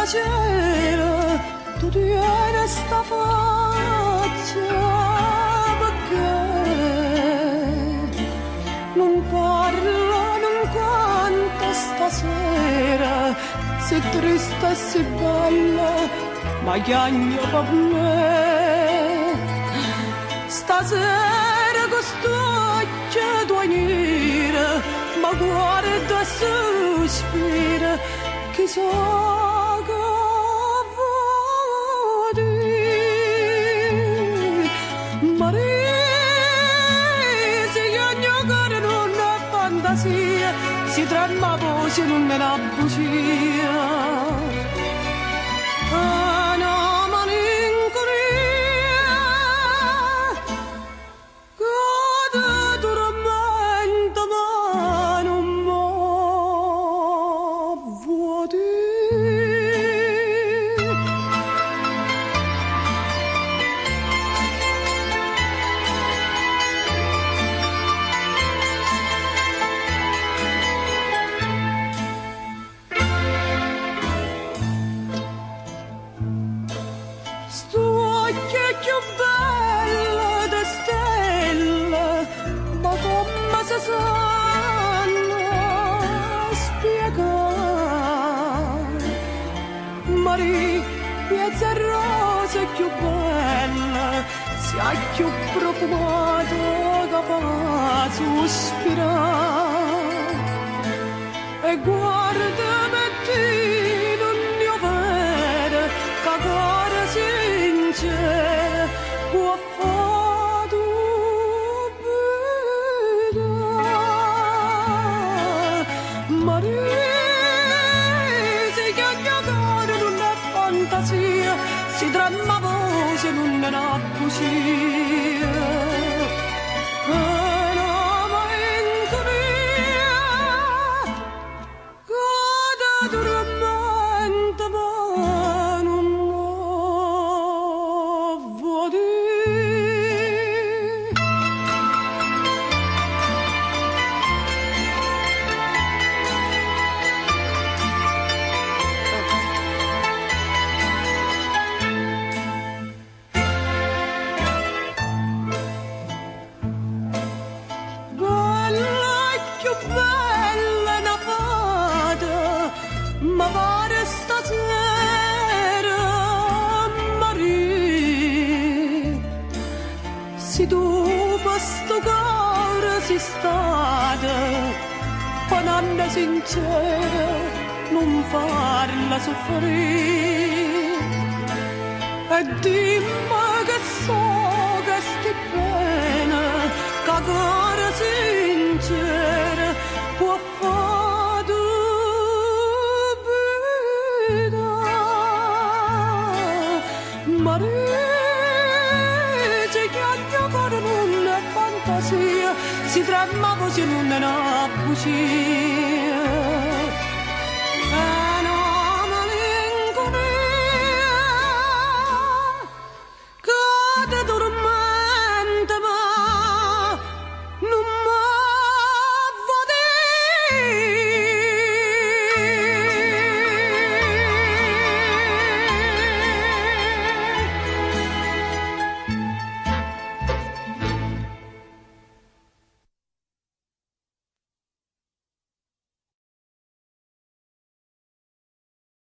sera tu tieni sta faccia perché non parla, non canta stasera, sei triste e sei bella, ma chiagno per me. Stasera questo occhio tua nera, ma guarda e sospira, chi so che vuoi dire. Maria, se io cuore non è fantasia, si trema voce non è una bugia. Piazza rosa più bella, sia più profumato che fa sospirare. E guarda mettino mio vero, che cuore sincero può fare dubitare. Maria, se io cuore non è fantasia, si trema voce non è una bugia. Una malinconia che da tormenta ma non vuol dire. Bella una fata, ma pare stasera, Maria. Se tu per sto cuore sei stata, pananna sincera, non farla soffrire. E dimmi che so che stai bene, che cuore sincera può fare dubitare. Maria, c'è che il mio cuore non è fantasia, si trema voce non è una bugia.